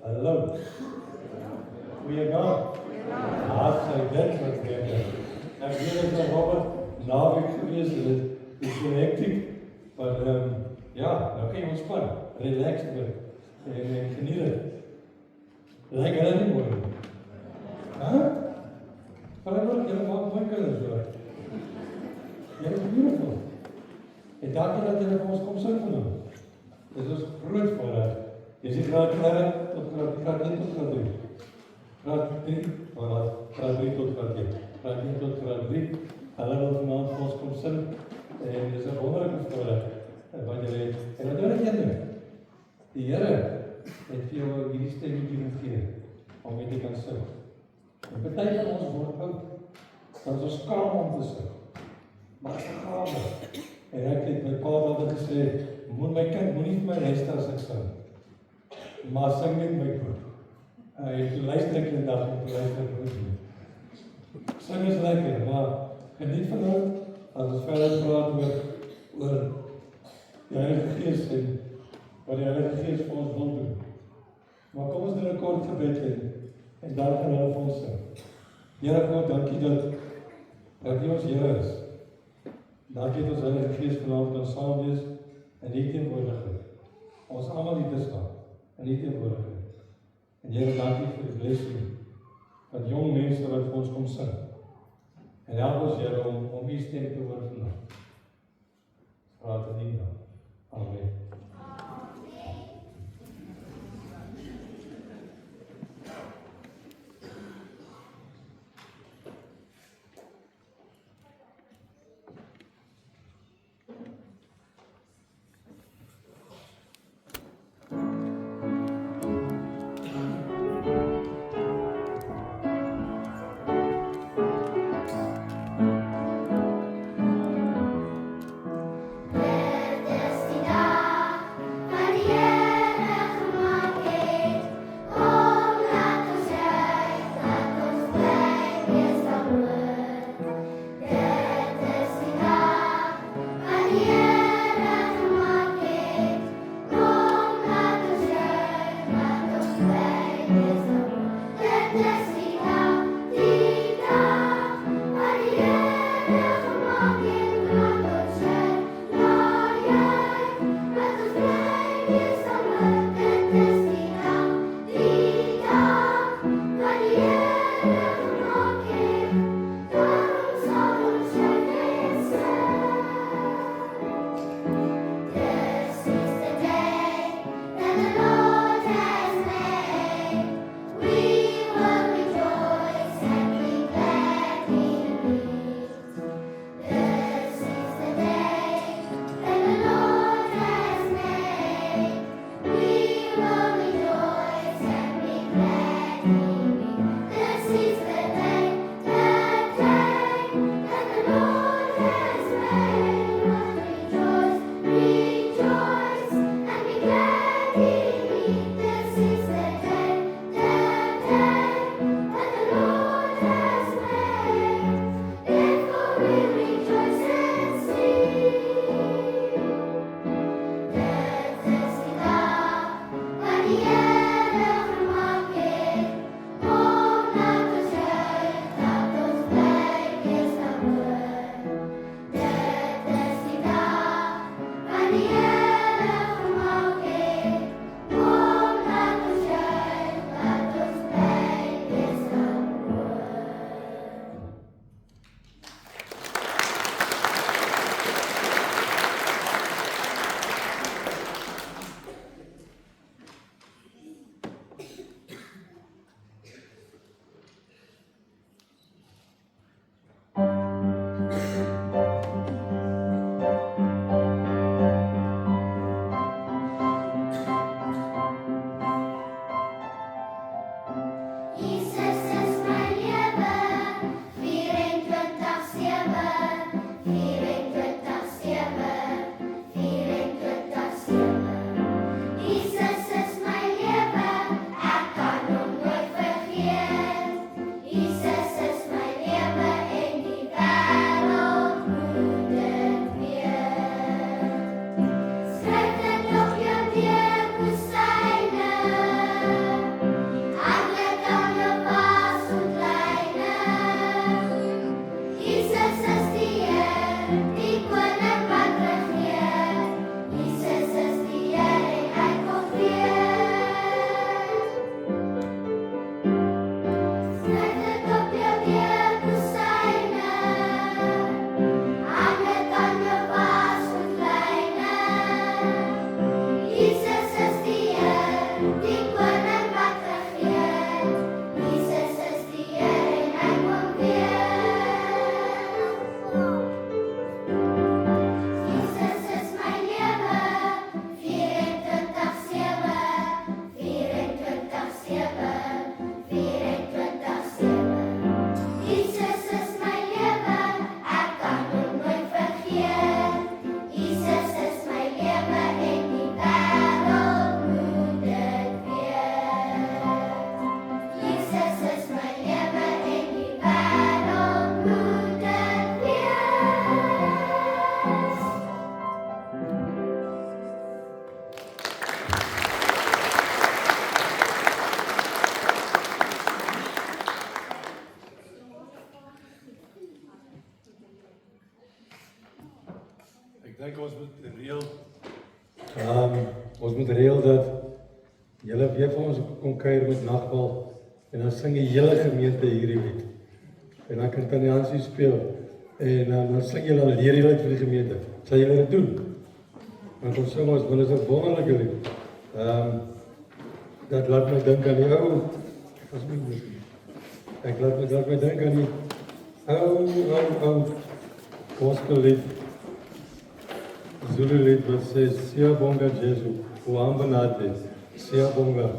Hallo. Goeiedag. Hartstikke dit wat beter. Ek weet dit is Robert naweek gewees, dit is so hektiek, maar ja, nou kan jy ontspan, relax word en geniet dit. Lyk hulle nie mooi nie? Maar ek wil julle maak mooi kinders hoor. Julle is beautiful. En dankie dat julle vir ons kom sing vandag. Dit is groot voorreg. Jy sien graad 1 tot graad 3. Graad 3, graad 3 tot graad 1. Graad 1 tot graad 3. Hulle wil vanaand vir ons kom sing. En dit is 'n wonderlike voorreg wat julle het. En wat wil ek julle? Die Here het vir jou hierdie stemmetjie gegee om mee te kan sing. En party van ons word oud. Dan is ons skaam om te sing. Maar dit is 'n gawe. En ek het my pa altyd gesê, my kind moenie vir my luister as ek sing. Maar sing net my goed. Jy luister ek een dag om te luister goed nie. Sing is lekker, maar geniet van nou, as ons verder praat oor die Heilige Gees en wat die Heilige Gees vir ons wil doen. Maar kom ons doen 'n kort gebed en dan gaan hulle vir ons sing. Here God, dankie dat U ons Here is. Dankie dat ons Heilige Gees vanaand kan saam wees in die teenwoordigheid. Ons almal hier te staan in die teenwoordigheid. En Here, dankie vir die blessing van jong mense wat vir ons kom sing. En help ons Here om U stem te hoor vandag. Praat in die naam. Amen. Destinado ons kom kuier met nagbal en dan sing die hele gemeente hierdie lied. En dan kan Tanjansie speel en dan sing julle al leer julle dit vir die gemeente. Sal julle dit doen? Want ons sing ons, want dit is 'n wonderlike lied. Dat laat my dink aan die ou, ek laat my dink aan die ou gospellied, Zulu lied wat sê, Siyabonga Jesu, uhamba nathi, Siyabonga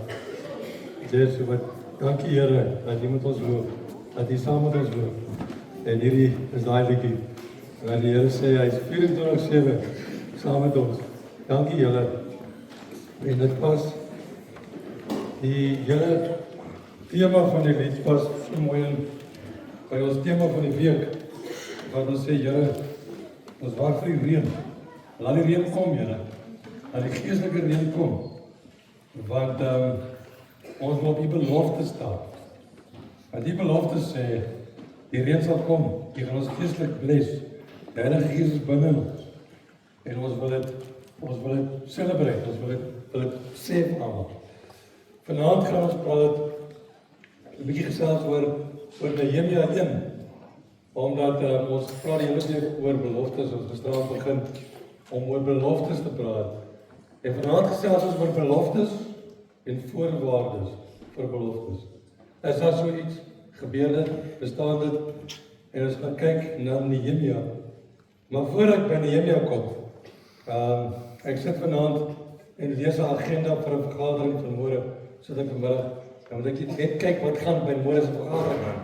Jesu, wat dankie Here, dat jy met ons loop, dat jy saam met ons loop. En hierdie is daai liedjie, waar die Here sê, hy is 24/7 saam met ons. Dankie julle. En dit pas, die hele thema van die lied pas so mooi in by ons thema van die week, wat ons sê, Here, ons wacht vir die reën. Laat die reën kom, Here. Laat die geestelike reën kom. Want ons wil op die belofte staan. Want die belofte sê, die reën sal kom, die gaan ons geestelik bless. Die Heilige Gees is binne ons. En ons wil dit celebrate, ons wil dit sê van almal. Vanaand gaan ons praat, 'n bietjie gesels oor Nehemia 1, omdat ons praat die hele tyd oor beloftes, ons gisteraan begin om oor beloftes te praat. En vanaand gesels ons oor beloftes en voorwaardes vir beloftes. Is daar so iets, gebeur dit, bestaan dit, en ons gaan kyk na Nehemia. Maar voor ek by Nehemia kom, ek sit vanaand en lees 'n agenda vir 'n vergadering vanmôre, sodat ek vanmiddag, dan moet ek net kyk wat gaan by môre se vergadering,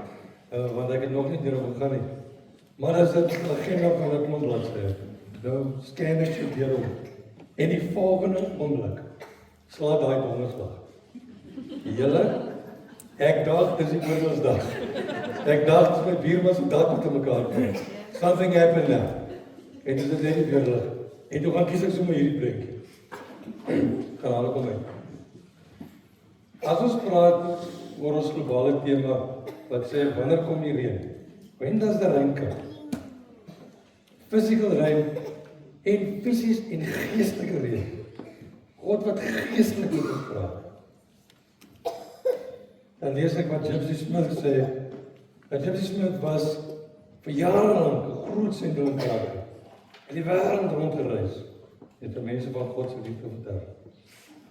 want ek het nog nie deur gegaan nie. Maar as dit 'n agenda van 'n klomp bladsye, nou scan ek so deur hom. En die volgende oomblik slaat daai donderslag. Julle, ek dacht, dis die oorlogsdag. Ek dacht, my buurman se dak met mekaar kom. Something happened now. En dit is net nie weer lig. En toe gaan kies ek sommer hierdie prentjie. Gaan hulle kom uit. As ons praat oor ons globale tema, wat sê, wanneer kom die reën? When does the rain come? Physical rain, en fisies en geestelike reën. God wat geestelik met ons praat. Dan lees ek wat Gypsy Smith sê, dat Gypsy Smith was vir jare lank 'n groot sendelinkraker, in die wêreld rondgereis, en vir mense van God se liefde vertel.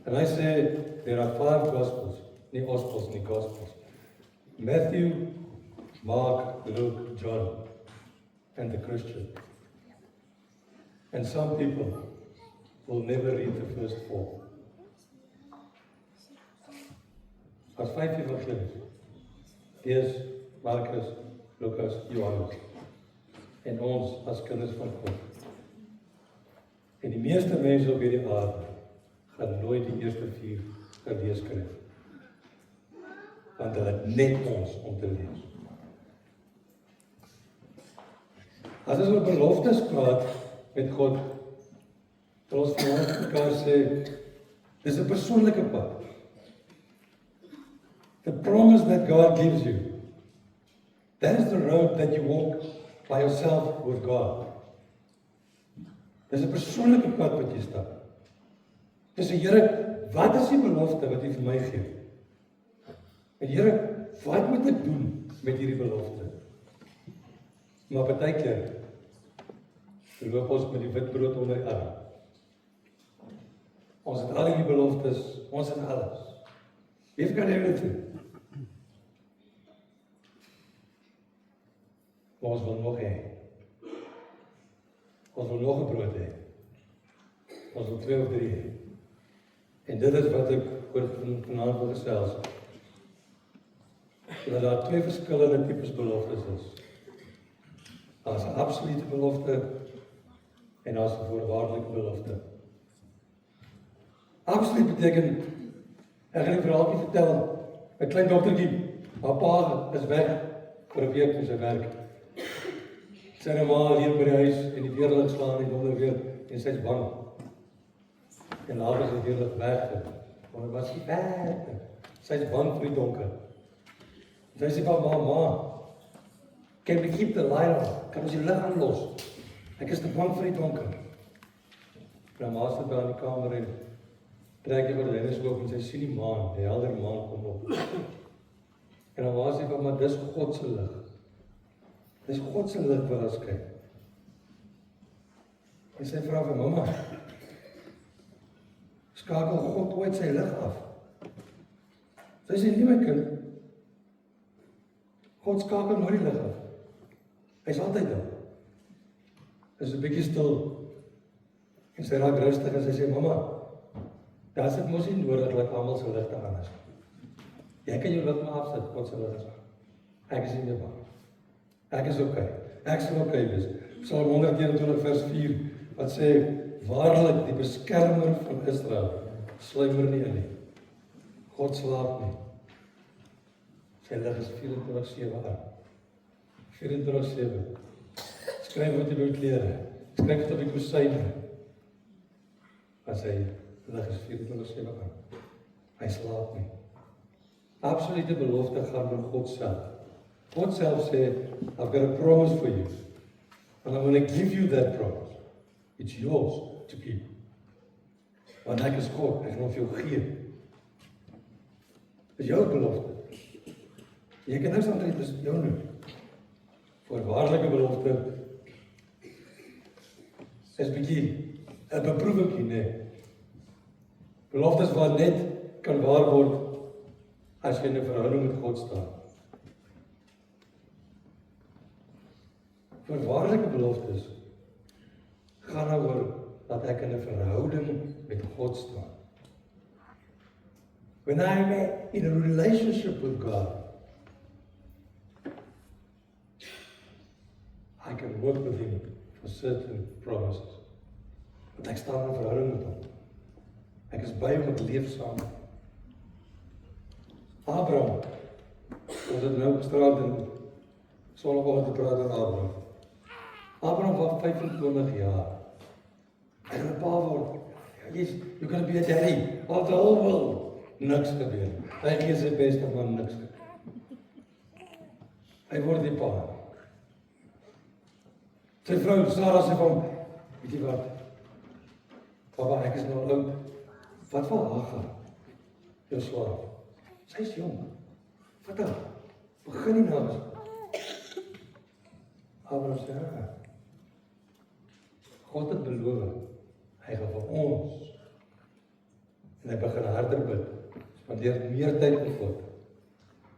En hy sê, there are 5 gospels, nie gospels, nie gospels. Matthew, Mark, Luke, John, and the Christian. And some people will never read the first 4. As 5 evangelies. Eers Markus, Lukas, Johannes. En ons as kinders van God. En die meeste mense op hierdie aarde gaan nooit die eerste 4 gelees kry. Want hulle het net ons om te lees. As ons oor beloftes praat met God, wil ons vanaand mekaar sê, dis 'n persoonlike pad. The promise that God gives you, that is the road that you walk by yourself with God. Dis 'n persoonlike pad wat jy stap. Dis sê, Here, wat is die belofte wat U vir my gee? En Here, wat moet ek doen met hierdie belofte? Maar partykeer loop ons met die wit brood onder die arm. Ons het al die beloftes, ons het alles. We've got everything. Maar ons wil nog hê. Ons wil nog 'n brood hê. Ons wil 2 of 3 hê. En dit is wat ek oor vanaand wil gesels. Dat daar 2 verskillende tipes beloftes is. Daar's 'n absolute belofte en daar's 'n voorwaardelike belofte. Absoluut beteken, ek gaan 'n verhaaltjie vertel. 'n Klein dogtertjie, haar pa is weg vir 'n week vir sy werk. Sy ma hier by die huis en die weerlig slaan en donder weer en sy's bang. En later is die weerlig weg. Maar wat sy werk? Sy's bang vir die donker. Sy sê vir ma, can we keep the light on? Kan ons die lig aanlos? Ek is te bang vir die donker. My ma sit daar in die kamer en trek die gordyne so oop en sy sien die maan, die helder maan kom op. En dan waar sy van, maar dis God se lig. Dis God se lig wat daar skyn. En sy vra vir mamma, skakel God ooit sy lig af? Sy sê, nie my kind, God skakel nooit die lig af. Hy's altyd daar. Is 'n bietjie stil. En sy raak rustig en sy sê, mamma, daar is dit mos nie nodig dat almal se ligte aan is. Jy kan jou lig maar afsit, God se lig is aan. Ek is nie meer bang. Ek is okay. Ek sal okay wees. Psalm 121 vers 4, wat sê, waarlik die beskermer van Israel sluimer nie in nie. God slaap nie. Sy lig is 24/7 aan. 24/7. Skryf wat jy wil klere. Skryf wat op die kusyne. Maar sy lig is 24/7 aan. Hy slaap nie. Absolute belofte gaan van God self. God self sê, I've got a promise for you. And I'm going to give you that promise. It's yours to keep. Want ek is God, ek gaan vir jou gee. Dis jou belofte. Jy kan niks aantrek, dis jou nie. Voorwaardelike belofte is bietjie 'n beproewingkie, nee. Beloftes wat net kan waar word as jy in 'n verhouding met God staan. Voorwaardelike beloftes gaan oor dat ek in 'n verhouding met God staan. When I'm in a relationship with God, I can work with Him for certain promises. Want ek staan in 'n verhouding met Hom. Ek is by Hom, ek leef saam. Abraham, ons het nou gisterand in Sondagoggend gepraat oor Abraham. Abraham was 25 jaar. Hy gaan 'n pa word. You're going to be a daddy of the whole world. Niks gebeur. Hy gee sy beste, maar niks gebeur. Hy word die pa. Sy vrou, Sarah, sê van, weet jy wat? Papa, ek is nou oud. Wat van Hagar? Jou slaaf. Sy is jong. Wat dan? Begin nie nou. Abraham sê, God het beloof, hy gaan vir ons. En hy begin harder bid. Spandeer meer tyd met God.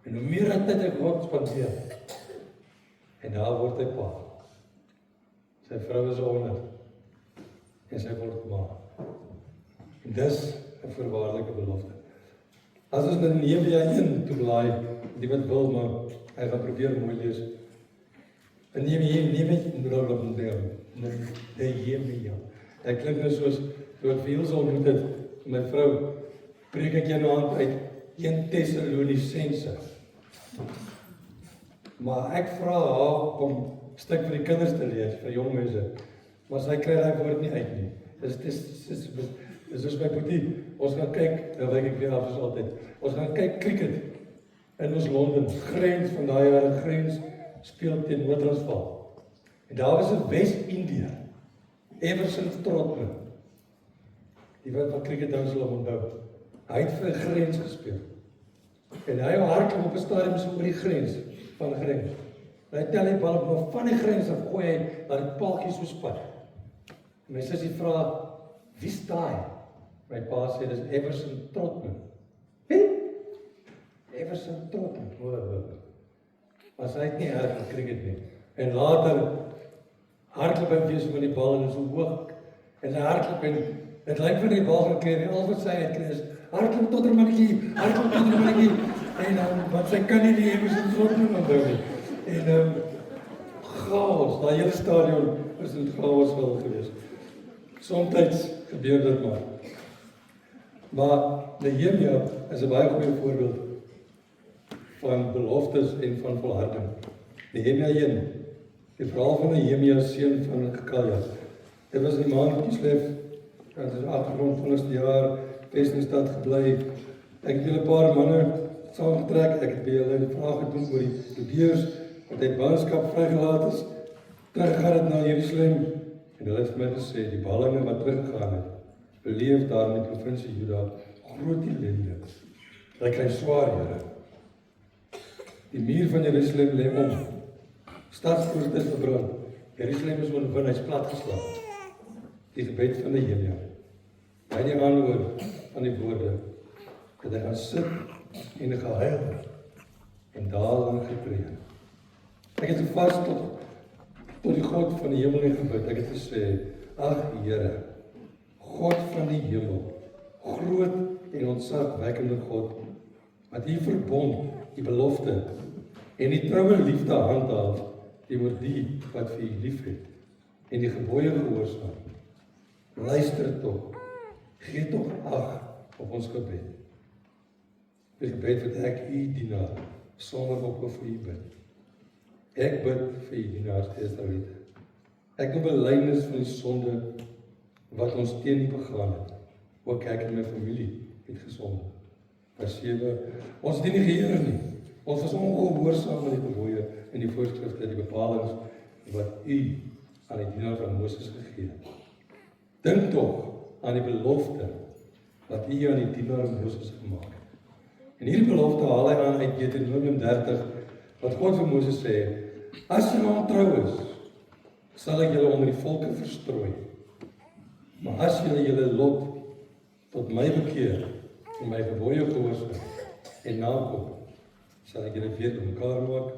En hoe meer tyd met God spandeer, en daar word hy pa. Sy vrou is 100. En sy word ma. En dis 'n voorwaardelike belofte. As ons in Nehemia 1 toe blaai, die wat wil, maar hy gaan probeer mooi lees. En Nehemia. Dit klink nou soos, toe ek vir Hiels ontmoet het, my vrou, preek ek jou nou uit 1 Tessalonisense. Maar ek vra haar om 'n stuk vir die kinders te lees, vir jong mense. Maar sy kry daai woord nie uit nie. Dis soos my boetie, ons gaan kyk, nou wyk ek weer af soos altyd. Ons gaan kyk cricket in ons Londen, grens van daai jare, grens speel teen Noord-Transvaal. En daar was 'n Wes-Indië, Everson Trotman. Die wat van cricket nou sal onthou. Hy het vir 'n grens gespeel. En hy hardloop op 'n stadium so oor die grens, van die grens. En hy tel die bal op, maar van die grens af gooi hy dat die paaltjie so spat. En my sussie vra, wie is daai? My pa sê, dis Everson Trotman. Wie? Everson Trotman. Maar sy het nie erg van cricket nie. En later hardloop hy weer so met die bal en so hoog. En hy hardloop en dit lyk vir die bal gekry en al wat sy uitkry is, hardloop tot 'n mannetjie, hardloop tot 'n mannetjie. En wat sy kan nie die Everson Trotman onthou nie. En chaos, daai hele stadion is in chaos wel geweest. Somtyds gebeur dit maar. Maar Nehemia is 'n baie goeie voorbeeld van beloftes en van volharding. Nehemia 1, die verhaal van Nehemia, seun van Gekalja. Dit was in die maand Kislev, dit is agtergrond 20ste jaar, vestingstad gebly. Ek het 'n paar manne saamgetrek, ek het by hulle 'n vraag gedoen oor die Judeërs, wat uit ballingskap vrygelaat is, teruggegaan het na Jerusalem, en hulle het my gesê, die ballinge wat teruggegaan het, beleef daar in die provinsie Juda groot ellende. Hy kry swaar, Here. Die muur van Jerusalem lê om. Stadspoorte is verbrand. Jerusalem is oorwin, hy's platgeslaan. Die gebed van Nehemia. Hy die antwoord van die woorde, dat hy gaan sit en gehuil en daarin getree. Ek het vas tot die God van die hemel en gebid. Ek het gesê, ag Here, God van die hemel, groot en ontzagwekkende God, wat U verbond, die belofte en die troue liefde handhaaf teenoor die wat vir U liefhet en die gebooie gehoorsaam. Luister tog, gee tog ag op ons gebed. Die gebed wat ek U dienaar sonder ophou vir U bid. Ek bid vir U dienaars die Israeliete. Ek doen belydenis van die sonde wat ons teen U begaan het. Ook ek en my familie het gesonde. Vers 7. Ons dien nie die Here nie. Ons was ongehoorsaam aan die gebooie en die voorskrifte, die bepalings wat U aan die dienaar van Moses gegee het. Dink tog aan die belofte wat U aan die dienaar Moses gemaak het. En hierdie belofte haal hy aan uit Deuteronomium 30, wat God vir Moses sê, as jy ontrou is, sal ek julle onder die volke verstrooi. Maar as julle lot tot my bekeer en my gebooie gehoorsaam en nakom, sal ek julle weer bymekaar maak,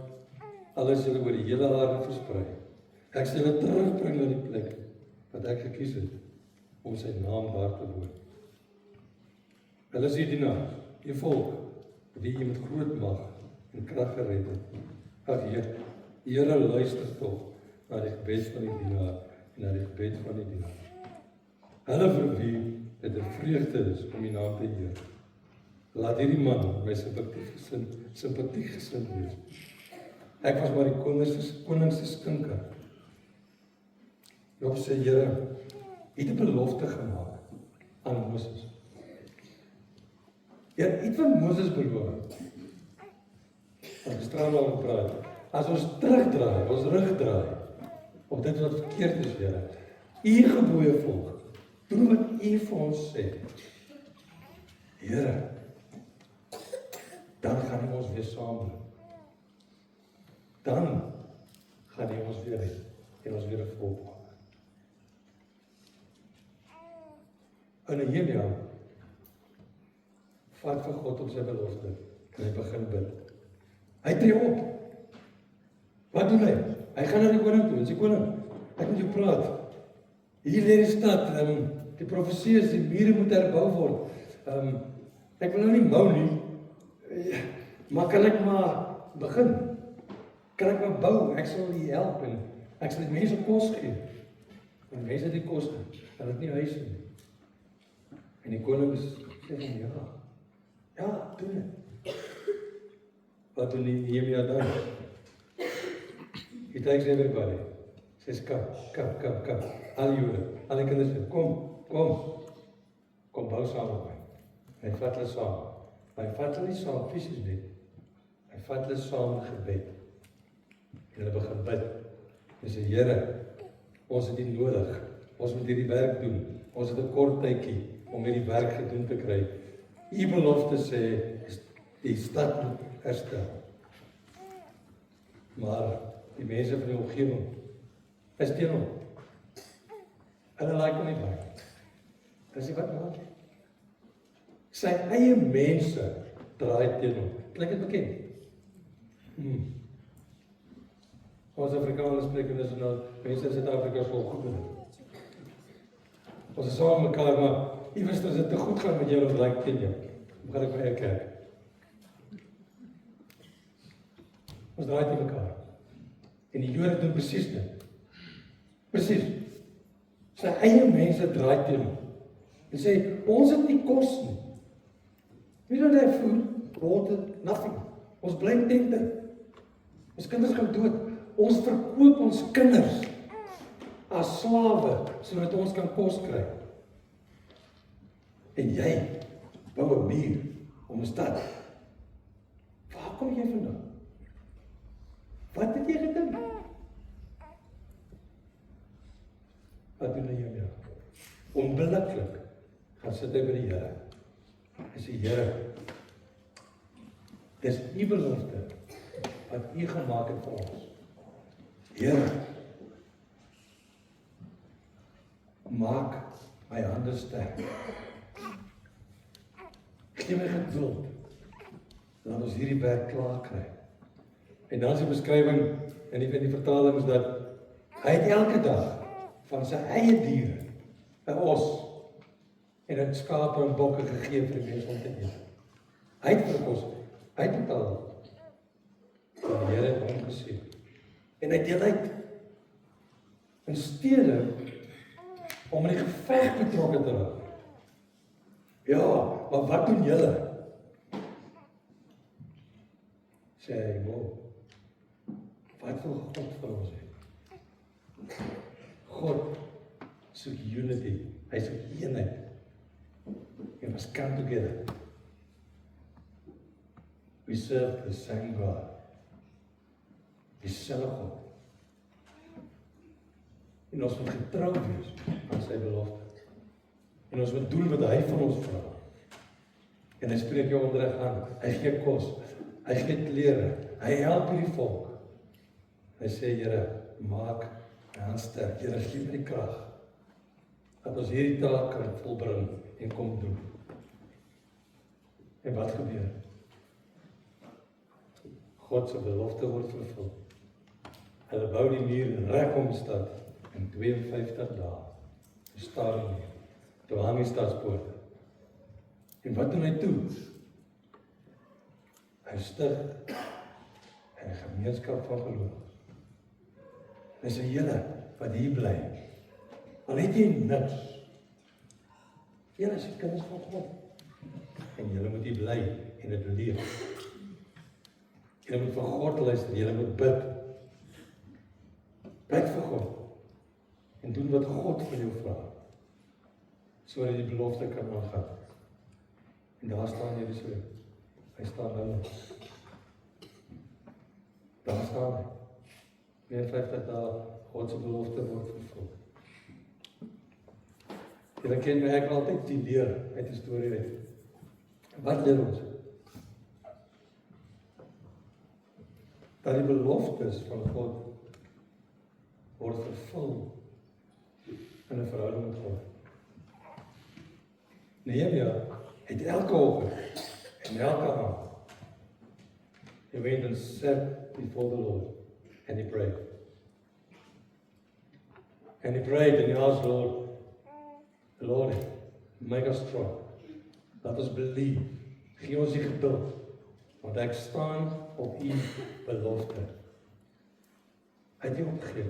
alles julle oor die hele aarde versprei. Ek sal julle terugbring na die plek wat ek gekies het om sy naam daar te woon. Hulle is U dienaars, U volk, wie U met groot mag en krag gered het. Ag Here, luister tog na die gebed van die dienaar en na die gebed van die dienaar. Hulle vir wie dit 'n vreugde is om U naam te eer. Laat hierdie man my sympatiek gesind wees. Ek was maar die koning se skinker. Job sê, Here, U het 'n belofte gemaak aan Moses. Ja, U het van Moses beloof. Ons straal al gepraat. As ons terugdraai, ons rug draai op dit wat verkeerd is, Here, U gebooie volg, doen wat U vir ons sê. Here, dan gaan U ons weer saambring. Dan gaan U ons weer red en ons weer 'n volk maak. En Nehemia vat vir God op sy belofte en hy begin bid. Hy tree op. Wat doen hy? Hy gaan na die koning toe. Hy sê, koning, ek moet jou praat. Hier lê die stad, die profesie is, die mure moet herbou word. Ek wil nou nie bou nie, maar kan ek maar begin? Kan ek maar bou? Ek sal die help en ek sal die mense kos gee. En mense het die kos, hulle het nie huise nie. En die koning sê van ja, doen dit. Wat doen Nehemia dan? He takes everybody. Says, come. Al die Jode, al die kinders sê, kom bou saam met my. Hy vat hulle saam. Maar hy vat hulle nie saam fisies nie. Hy vat hulle saam in gebed. En hulle begin bid. Hy sê, Here, ons het dit nodig. Ons moet hierdie werk doen. Ons het 'n kort tydjie om hierdie werk gedoen te kry. U belofte sê, die stad moet herstel. Maar die mense van die omgewing is teen hom. Hulle like hom nie baie. Dis wat maak. Sy eie mense draai teen hom. Klink dit bekend? Ons Afrikaners spreek en dis nou mense in Suid-Afrika is vol goed. Ons is saam mekaar, maar iewers as dit te goed gaan met jou, dan lyk teen jou. Dan gaan ek by 'n kerk. Ons draai teen mekaar. En die Jode doen presies dit. Presies. Sy eie mense draai teen hom. En sê, ons het nie kos nie. We don't have food, water, nothing. Ons bly in tente. Ons kinders gaan dood. Ons verkoop ons kinders as slawe, sodat ons kan kos kry. En jy bou 'n muur om 'n stad. Waar kom jy vandaan? Wat het jy gedink? Wat doen jy nou? Onbilliklik dan sit hy by die Here. Hy sê, Here, dis U belofte wat U gemaak het vir ons. Here, maak my hande sterk. Gee my geduld, laat ons hierdie werk klaar kry. En dan is die beskrywing in die vertaling is dat hy het elke dag van sy eie diere 'n os en 'n skape en bokke gegee vir die mense om te eet. Hy het verkos, hy het betaal. Die Here het hom gesê. En hy deel uit. In steede om in die geveg betrokke te raak. Ja, maar wat doen julle? Sê hy, wat wil God vir ons hê? God soek unity, hy soek eenheid. We must come together. We serve the same God. Dieselfde God. En ons moet getrou wees aan sy belofte. En ons moet doen wat hy van ons vra. En hy spreek jou onderrig aan. Hy gee kos, hy gee klere, hy help hierdie volk. Hy sê, Here, maak my hand sterk. Here, gee my die krag dat ons hierdie taak kan volbring en kom doen. En wat gebeur? God se belofte word vervul. Hulle bou die muur reg om die stad in 52 dae. Verstaan nie. Toe hang die stadspoorte. En wat doen hy toe? Hy stig 'n gemeenskap van geloof. Hy sê, julle wat hier bly, al het jy niks, julle is die kinders van God. En julle moet hier bly en dit leef. Julle moet vir God luister, julle moet bid. Bid vir God. En doen wat God vir jou vra. Sodat die belofte kan aangaan. En daar staan jy so. Hy staan nou. Daar staan hy. 52 dae, God se belofte word vervul. Julle ken my ek altyd die leer uit die storie uit. Wat leer ons? Dat die beloftes van God word vervul in 'n verhouding met God. Nehemia het elke oggend en elke aand he went and sat before the Lord and he prayed. And he prayed and he asked Lord, make us strong. Laat ons believe. Gee ons die geduld. Want ek staan op U belofte. Hy het nie opgegee.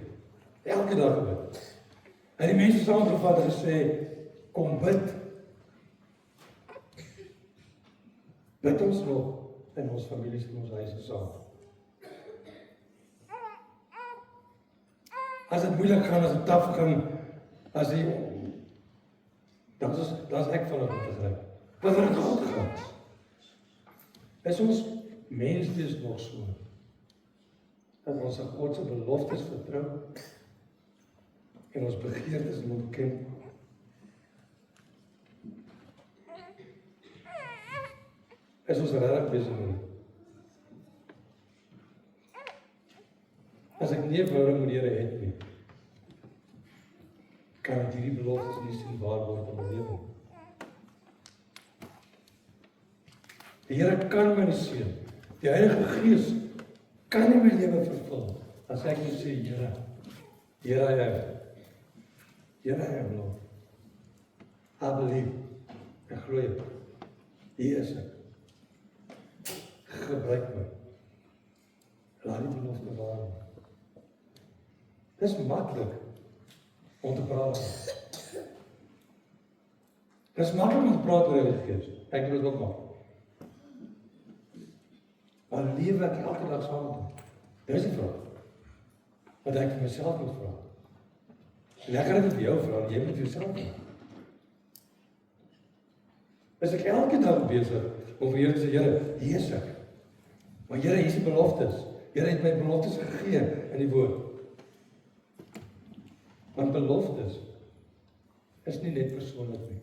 Elke dag gebid. En die mense saamgevat en gesê, kom bid. Bid ons nog in ons families en ons huise saam. As dit moeilik gaan, as dit taf gaan, as die dan is ek van dit te gryp. Wat het goed gegaan? Is ons menswees nog so? Dat ons aan God se beloftes vertrou en ons begeertes moet ken. Is ons regtig besig met dit? As ek nie 'n verhouding met die Here het nie, kan ek hierdie beloftes nie sien waar word in my lewe. Die Here kan my seën. Die Heilige Gees kan nie my lewe vervul as ek net sê, Here, I am Lord. I believe. Ek glo jy. Hier is ek. Gebruik my. Laat die belofte waar word. Dis maklik om te praat. Dis maklik om te praat oor die Gees. Ek wil dit ook maak. Maar lewe ek elke dag saam met hom? Dis die vraag. Wat ek vir myself moet vra. En ek gaan dit vir jou vra, jy moet vir jouself vra. Is ek elke dag besig om vir Here te sê, Here, hier is ek. Maar Here, hier is die beloftes. Here het my beloftes gegee in die woord. Want beloftes is nie net persoonlik nie.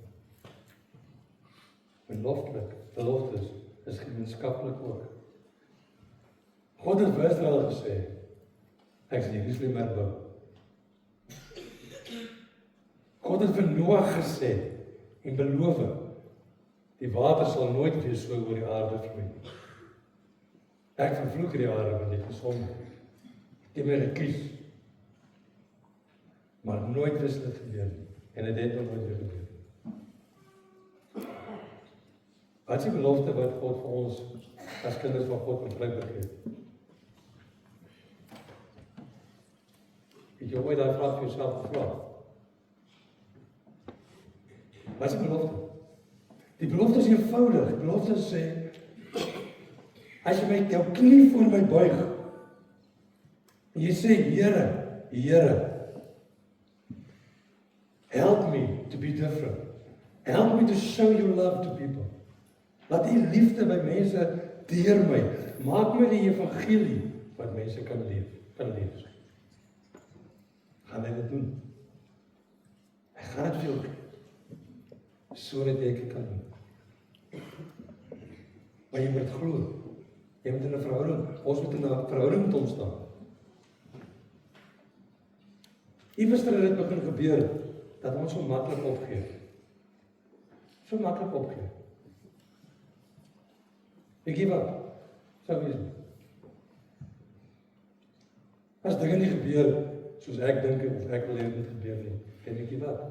beloftes is gemeenskaplik ook. God het vir Israel gesê, ek sal Jerusalem herbou. God het vir Noag gesê, en beloof, die water sal nooit weer so oor die aarde vloei. Ek vervloek die aarde, want jy gesond. Jy het my gekies. Maar nooit wist dit gebeur nie. En dit het nog nooit weer gebeur nie. Wat is die belofte wat God vir ons, as kinders van God, moet blijkbaar gee? Het jy ooit daai vraag vir jouself gevra? Wat is die belofte? Die belofte is eenvoudig. Die belofte sê, as jy met jou knie voor my buig, en jy sê, Here, Here, help me to be different. Help me to show your love to people. Laat die liefde by mense deur my. Maak my die evangelie wat mense kan leef. Gaan hy dit doen? Hy gaan dit vir jou doen. Sodat jy dit kan doen. Maar jy moet glo. Jy moet in 'n verhouding, ons moet in 'n verhouding met hom staan. Iewers het dit begin gebeur, dat ons so maklik opgee. So maklik opgee. Ek give up. Sou wees. As dinge nie gebeur, soos ek dink, of ek wil hê dit moet gebeur nie, kan ek give up.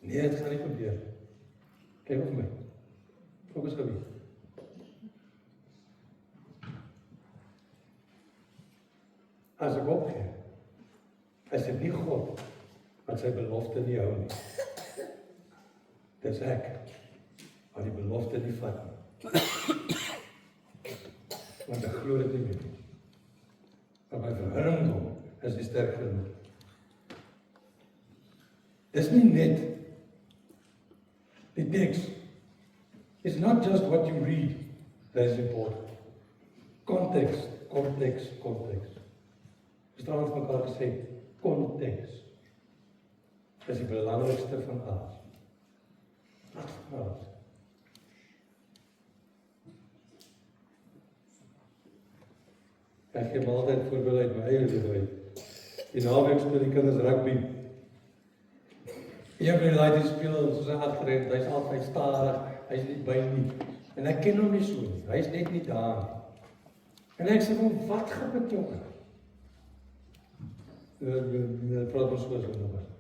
Nee, het gaan nie gebeur. Kyk op my. Fokus gou weer. As ek opgee, is dit nie God wat sy belofte nie hou nie. Dis ek wat die belofte nie vat nie. Want ek glo dit nie meer nie. Maar my verhouding hom is die sterk genoeg. Dis nie net die teks. It's not just what you read that is important. Context. Verstaan ons mekaar gesê, konteks is die belangrikste van alles. Wat van alles? Ek gee altyd voorbeeld uit my eie lewe uit. Die naweek speel die kinders rugby. Een van die laities speel soos hy agterend, hy's altyd stadig, hy's nie by nie. En ek ken hom nie so nie, hy's net nie daar nie. En ek sê hom, wat gaan met jou? Praat ons soos nog eens.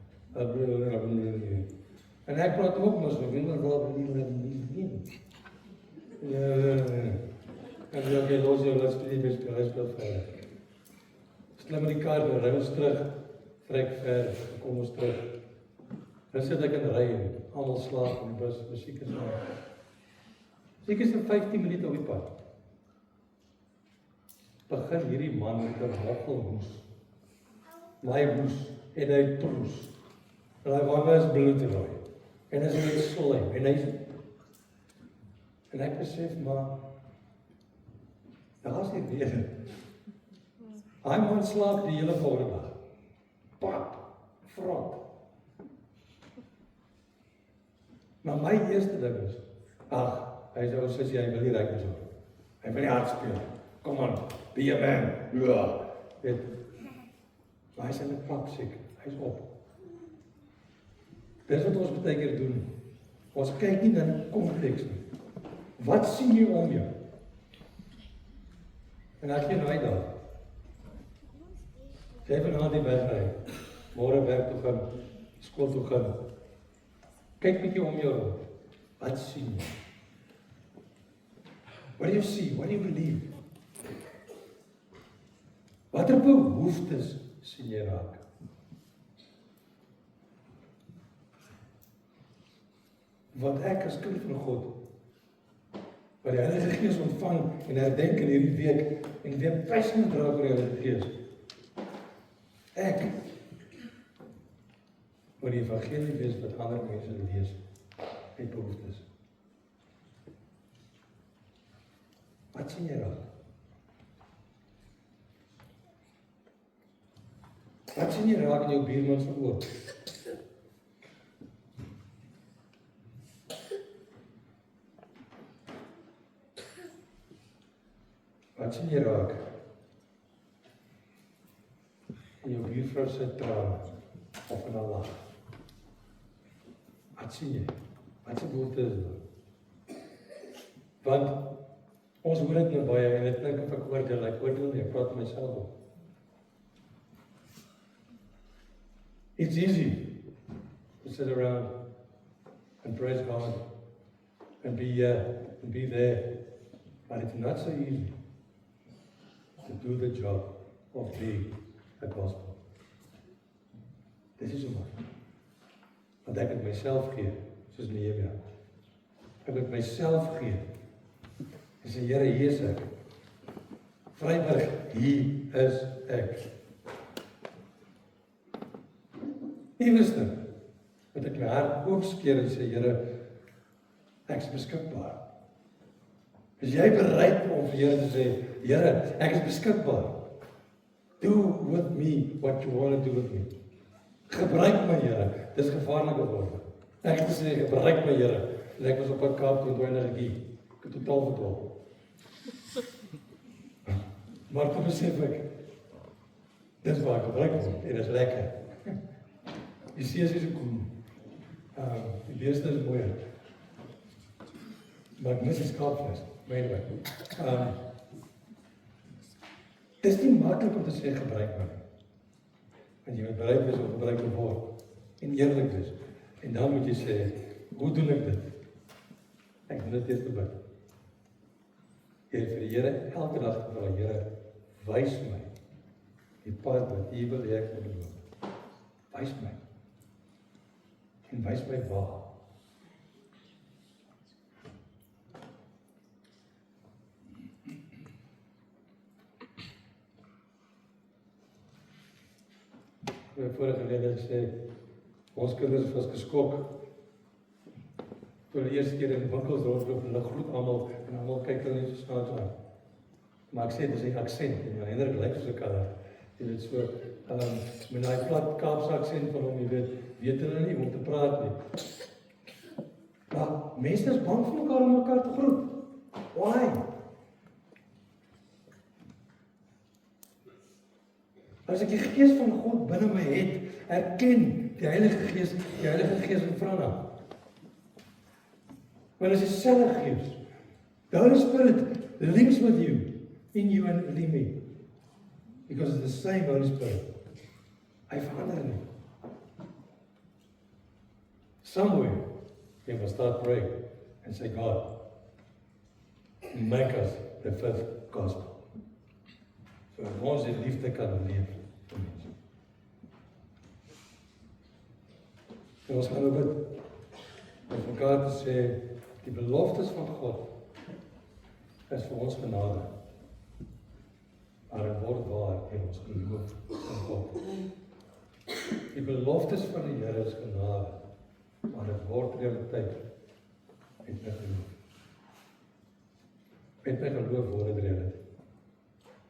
En ek praat ook maar so, ek weet maar wel nie. En jy los jou, laat speel die speel verder. Slim met die kar, ry ons terug, trek ver, kom ons terug. Dan sit ek in ry en almal slaap in die bus, musiek is aan. Ek is in 15 minute op die pad. Begin hierdie man met 'n waffelhoes. My hoes en hy troes. En hy wange is bloed te raai. En is net slim. En ek besef maar, daar is die rede. Hy man slaap die hele volgende dag. Pap, vrot. Maar my eerste ding is, hy is ou sussie, hy wil nie ryk so. Hy wil nie hard speel. Kom aan, be a man. Ja. Weet, maar hy is in 'n pap seker. Hy is op. Dis wat ons baie keer doen. Ons kyk nie na die konteks nie. Wat sien jy om jou? En ek gee nou uit daar. Jy vanaand die wegry. Môre werk toe gaan, skool toe gaan. Kyk bietjie om jou rond. Wat sien jy? What do you see? What do you believe? Watter behoeftes sien jy raak? Wat ek as kind van God, wat die Heilige Gees ontvang en herdenk in hierdie week, en weer passionate dra oor die Heilige Gees. Ek moet die evangelie wees wat ander mense lees, met behoeftes. Wat sien jy raak? Wat sien jy raak in jou buurman se oë? Wat sien jy raak? En jou buurvrou se trane of in haar lag. Wat sien jy? Wat se behoefte is dit? Want ons hoor dit nou baie en dit klink of ek oordeel nie, ek praat met myself op. It's easy to sit around and praise God and be here and be there, but it's not so easy to do the job of being a gospel. Dit is so mooi. Want ek het myself gee, soos Nehemia. Ek het myself gee. En sê, Here, hier is ek. Vryburg, hier is ek. Eweste, wat ek my hart oopskeer en sê, Here, ek is beskikbaar. Is jy bereid om vir Here te sê, Here, ek is beskikbaar. Do with me what you want to do with me. Gebruik my, Here. Dis gevaarlik geword. Ek het gesê, gebruik my, Here. En ek was op 'n Kaap toe energie. Ek het totaal verdwaal. Maar toe besef ek, dis waar ek gebruik word en dis lekker. Die see is so koel. Die beeste is mooi. Maar ek mis die skaapvleis. Anyway. Dis nie maklik om te sê gebruik my. Want jy moet bereid wees om gebruik te word. En eerlik wees. En dan moet jy sê, hoe doen ek dit? Ek doen dit eers te bid. Jy vir die Here elke dag gevra, Here, wys my die pad wat U wil hê ek moet loop. Wys my. En wys my waar. Ek het vorige gelede gesê, ons kinders was geskok toe hulle eerste keer in winkels rondloop en hulle groet almal en almal kyk hulle net so snaaks aan. Maar ek sê, dis 'n aksent en Hendrik lyk soos 'n kader. Jy weet so, met daai plat Kaapse aksent van hom, jy weet hulle nie om te praat nie. Maar mense is bang vir mekaar om mekaar te groet. Why? As ek die Gees van God binne my het, erken die Heilige Gees in Frana. Want as dieselfde Gees, the Holy Spirit links with you, in you and in me. Because it's the same Holy Spirit. Hy verander nie. Somewhere, you must start praying and say, God, make us the fifth gospel. So ons die liefde kan leef. En ons gaan nou bid om vir mekaar te sê, die beloftes van God is vir ons genade. Maar dit word waar in ons geloof in God. Die beloftes van die Here is genade, maar dit word realiteit met my geloof. Met my geloof word dit realiteit.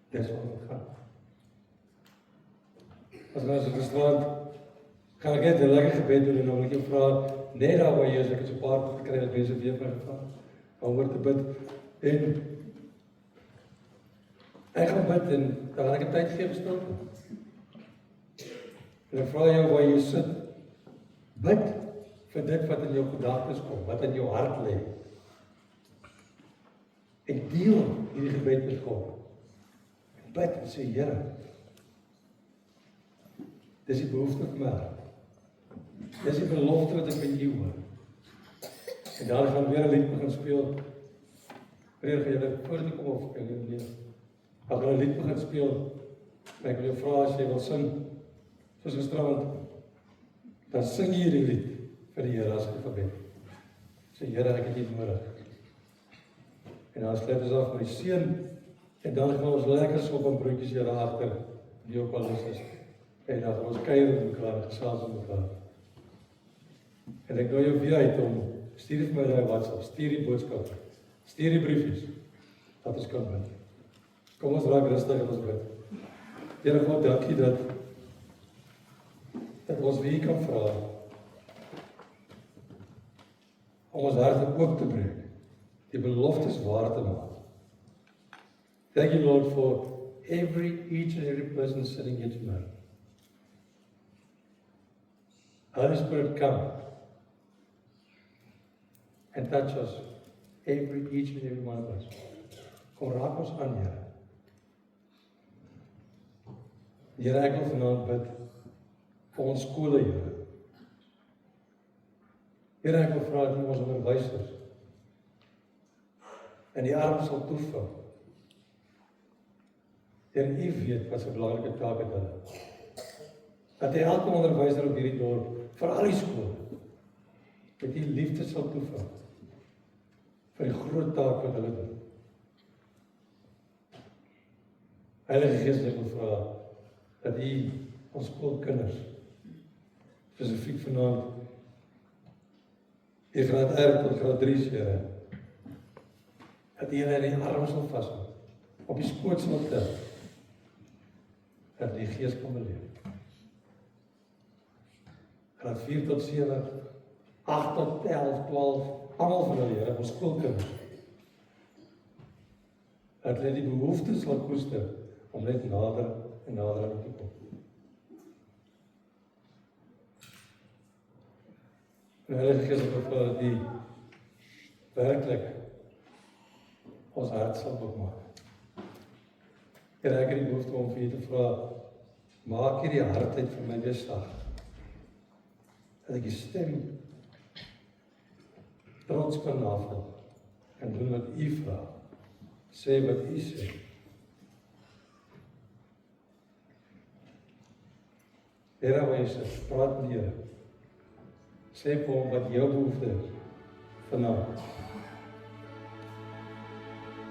Dis wat dit gaan. As ons verstaan, gaan ek net 'n lekker gebed doen en dan moet jy vra, net daar waar jy is, ek het so 'n paar goed gekry dat mense weer my gevra, om oor te bid, en ek gaan bid en dan gaan ek 'n tyd gee vir stilte. En ek vra jou waar jy sit, bid vir dit wat in jou gedagtes kom, wat in jou hart lê. En deel hierdie gebed met God. En bid en sê, Here, dis die behoefte van my hart. Dis die belofte wat ek met U hoor. En daar gaan weer 'n lied begin speel. Vreer gaan julle voor toe kom of kan julle leer. Ek gaan 'n lied begin speel. En ek wil jou vra as jy wil sing, soos gisterand, dan sing jy hierdie lied vir die Here as gebed. Sê, Here, ek het U nodig. En dan sluit ons af met die seën, en dan gaan ons lekker sop en broodjies hier agter, die ook al is. En dan gaan ons kuier met mekaar, gesels met mekaar. En ek nooi jou weer uit om, stuur vir my daai WhatsApp, stuur die boodskap, stuur die briefies, dat ons kan bid. Kom ons raak rustig en ons bid. Here God, dankie dat ons weer kan vra, om ons harte oop te breek, die beloftes waar te maak. Thank you, Lord, for each and every person sitting here tonight. Holy Spirit, come and touch us, each and every one of us. Kom raak ons aan, Here. Here, ek wil vanaand bid vir ons skole, Here. Here, ek wil vra dat U ons onderwysers en die armes sal toevul. Here, U weet wat 'n belangrike taak het hulle. Dat hy elke onderwyser op hierdie dorp, vir al die skole, met die liefde sal toevul, vir die groot taak wat hulle doen. Heilige Gees, ek wil vra, dat U ons skoolkinders, spesifiek vanaand, die graad R tot graad 3, Here, dat U hulle in die arm sal vashou, op die skoot sal tel, dat die Gees kan beleef. Graad 4 tot 7, 8 tot 11, 12, almal van hulle, Here, ons skoolkinders. Dat hulle die behoeftes sal koester om net nader en nader aan te kom. En Heilige Gees, ek wil dat U werklik ons hart sal oopmaak. Here, ek het die behoefte om vir U te vra, maak hierdie hardheid vir my weer sag. Dat ek die stem trots kan navolg en doen wat U vra, sê wat U sê. Here, waar jy sit, praat met Here. Sê vir hom wat jou behoefte is vanaand.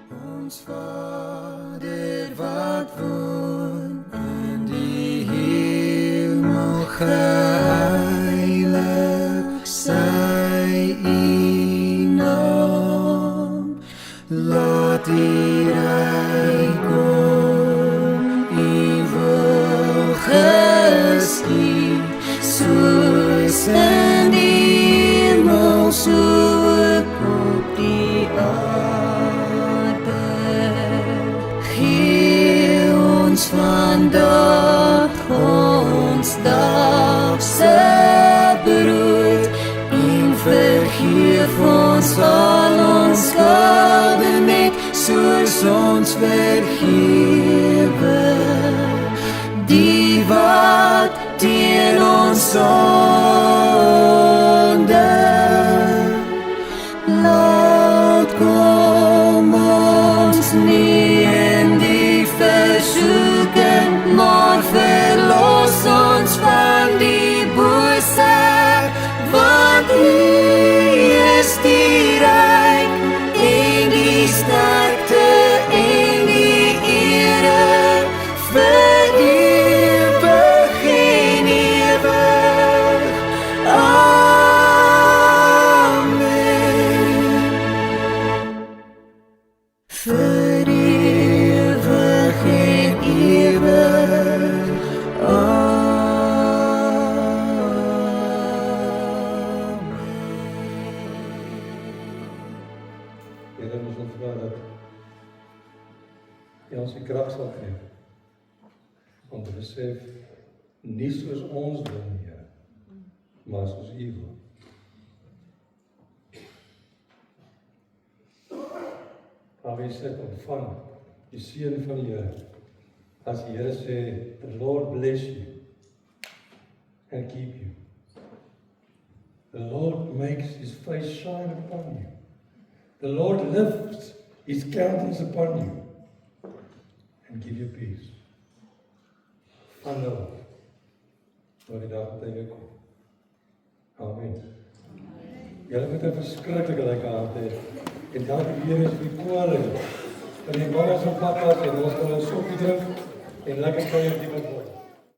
Ons Vader wat woon in die hemel, geheilig sy U naam. Laat U reik kom, U wil geskied, soos in die hemel, so ook op die aarde. Gee ons vandag ons dagse brood, en vergeef ons al ons skade net, soos ons vergewe die wat teen ons sonde. Laat kom ons nie in die versoeking, maar verlos ons van die bose, want U is die ryk en die sterkte en die ere vir ewig en ewig. Amen. Vir ewig en ewig. Here, ons wil vra dat U ons die krag sal gee om te besef, nie soos ons wil nie, Here, maar soos U wil. Waar jy sit, ontvang die seën van die Here. As die Here sê, the Lord bless you and keep you. The Lord makes His face shine upon you. The Lord lifts His countenance upon you and give you peace. Van nou af, waar die dag met hy weer kom. Amen. Julle moet 'n verskriklike lekker aand hê. En dankie weer eens vir die koring, vir die mamas en papas, en ons gaan 'n soppie drink en lekker kuier die wat word.